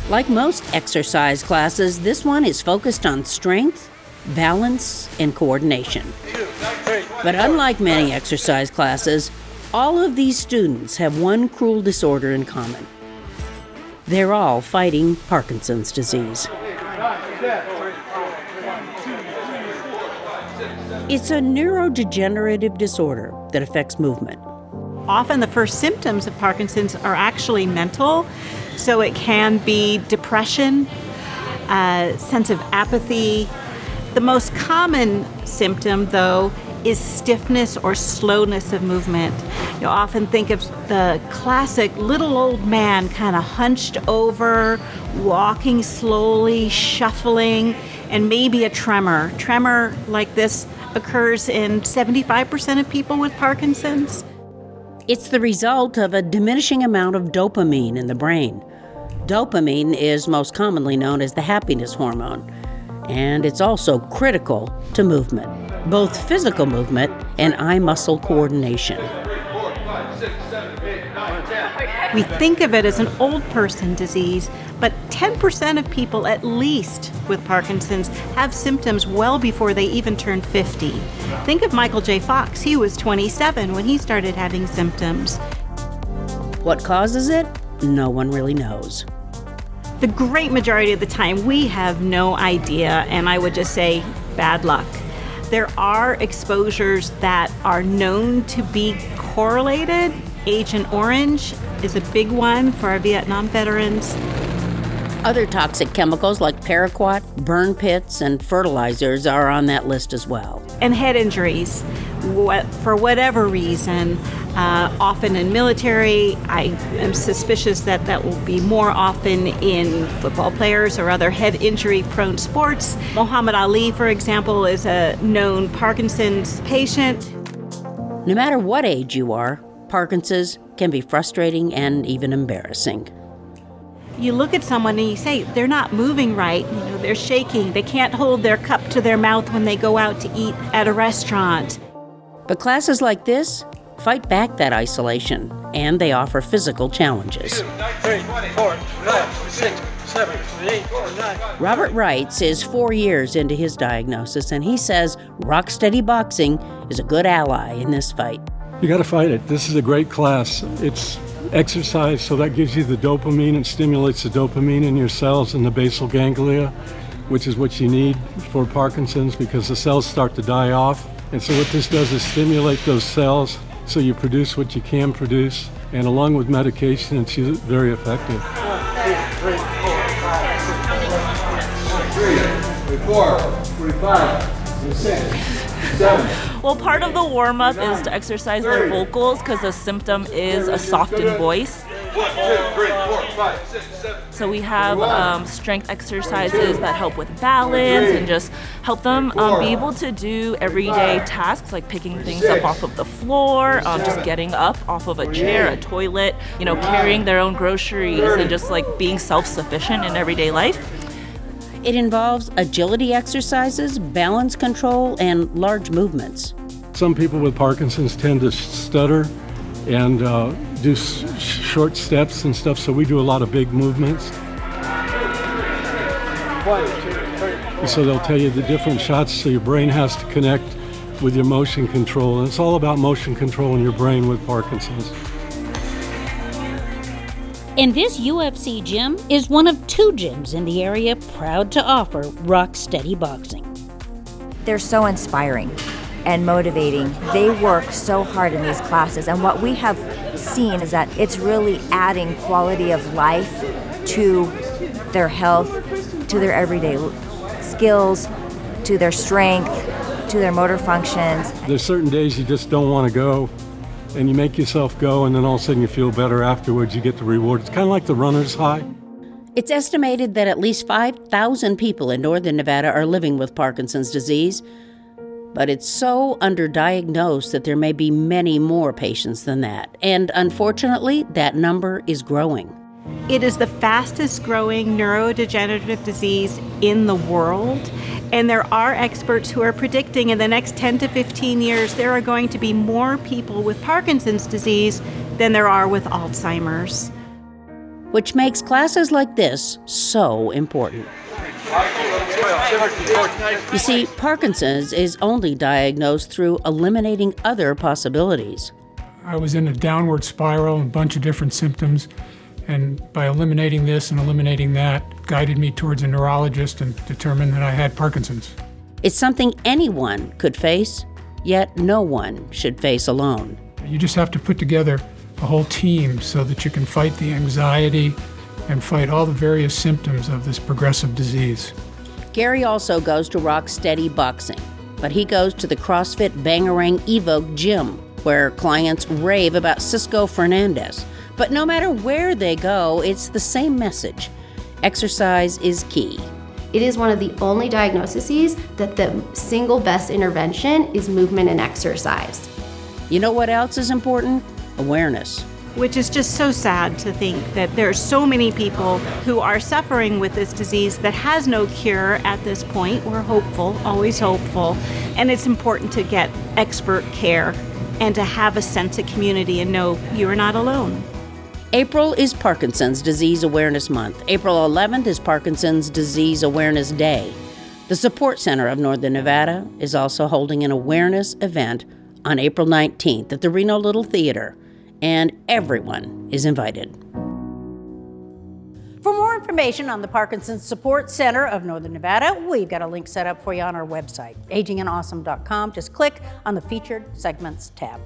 Like most exercise classes, this one is focused on strength, balance, and coordination. But unlike many exercise classes, all of these students have one cruel disorder in common. They're all fighting Parkinson's disease. It's a neurodegenerative disorder that affects movement. Often the first symptoms of Parkinson's are actually mental, so it can be depression, a sense of apathy. The most common symptom, though, is stiffness or slowness of movement. You often think of the classic little old man kind of hunched over, walking slowly, shuffling, and maybe a tremor. Tremor like this occurs in 75% of people with Parkinson's. It's the result of a diminishing amount of dopamine in the brain. Dopamine is most commonly known as the happiness hormone, and it's also critical to movement, both physical movement and eye muscle coordination. We think of it as an old person disease, but 10% of people at least with Parkinson's have symptoms well before they even turn 50. Think of Michael J. Fox. He was 27 when he started having symptoms. What causes it? No one really knows. The great majority of the time, we have no idea, and I would just say bad luck. There are exposures that are known to be correlated. Agent Orange is a big one for our Vietnam veterans. Other toxic chemicals like paraquat, burn pits, and fertilizers are on that list as well. And head injuries, for whatever reason, often in military. I am suspicious that that will be more often in football players or other head injury-prone sports. Muhammad Ali, for example, is a known Parkinson's patient. No matter what age you are, Parkinson's can be frustrating and even embarrassing. You look at someone and you say, they're not moving right, they're shaking, they can't hold their cup to their mouth when they go out to eat at a restaurant. But classes like this fight back that isolation, and they offer physical challenges. 2, 3, 4, 5, 6, 7, 8, 9. Robert Wrights is 4 years into his diagnosis, and he says rock-steady boxing is a good ally in this fight. You got to fight it. This is a great class. It's exercise, so that gives you the dopamine. It stimulates the dopamine in your cells in the basal ganglia, which is what you need for Parkinson's because the cells start to die off. And so what this does is stimulate those cells so you produce what you can produce. And along with medication, it's very effective. 1, 2, 3, 4, 5, 6, 7, 8, 9, 10. 3, 4, 5, 6, 7. Well, part of the warm-up is to exercise their vocals because the symptom is a softened voice. 1, 2, 3, 4, 5, 6, 7. So we have strength exercises that help with balance and just help them be able to do everyday tasks like picking things up off of the floor, just getting up off of a chair, a toilet, carrying their own groceries and just like being self-sufficient in everyday life. It involves agility exercises, balance control, and large movements. Some people with Parkinson's tend to stutter and do short steps and stuff, so we do a lot of big movements. 1, 2, 3. So they'll tell you the different shots, so your brain has to connect with your motion control. And it's all about motion control in your brain with Parkinson's. And this UFC gym is one of 2 gyms in the area proud to offer rock-steady boxing. They're so inspiring and motivating. They work so hard in these classes, and what we have seen is that it's really adding quality of life to their health, to their everyday skills, to their strength, to their motor functions. There's certain days you just don't want to go, and you make yourself go, and then all of a sudden you feel better afterwards. You get the reward. It's kind of like the runner's high. It's estimated that at least 5,000 people in northern Nevada are living with Parkinson's disease, but it's so underdiagnosed that there may be many more patients than that. And unfortunately, that number is growing. It is the fastest growing neurodegenerative disease in the world. And there are experts who are predicting in the next 10 to 15 years, there are going to be more people with Parkinson's disease than there are with Alzheimer's. which makes classes like this so important. You see, Parkinson's is only diagnosed through eliminating other possibilities. I was in a downward spiral, a bunch of different symptoms, and by eliminating this and eliminating that, guided me towards a neurologist and determined that I had Parkinson's. It's something anyone could face, yet no one should face alone. You just have to put together a whole team so that you can fight the anxiety and fight all the various symptoms of this progressive disease. Gary also goes to Rock Steady Boxing, but he goes to the CrossFit Bangarang Evoke gym, where clients rave about Cisco Fernandez. But no matter where they go, it's the same message. Exercise is key. It is one of the only diagnoses that the single best intervention is movement and exercise. You know what else is important? Awareness. Which is just so sad to think that there are so many people who are suffering with this disease that has no cure at this point. We're hopeful, always hopeful, and it's important to get expert care and to have a sense of community and know you are not alone. April is Parkinson's Disease Awareness Month. April 11th is Parkinson's Disease Awareness Day. The Support Center of Northern Nevada is also holding an awareness event on April 19th at the Reno Little Theater, and everyone is invited. For more information on the Parkinson's Support Center of Northern Nevada, we've got a link set up for you on our website, agingandawesome.com. Just click on the Featured Segments tab.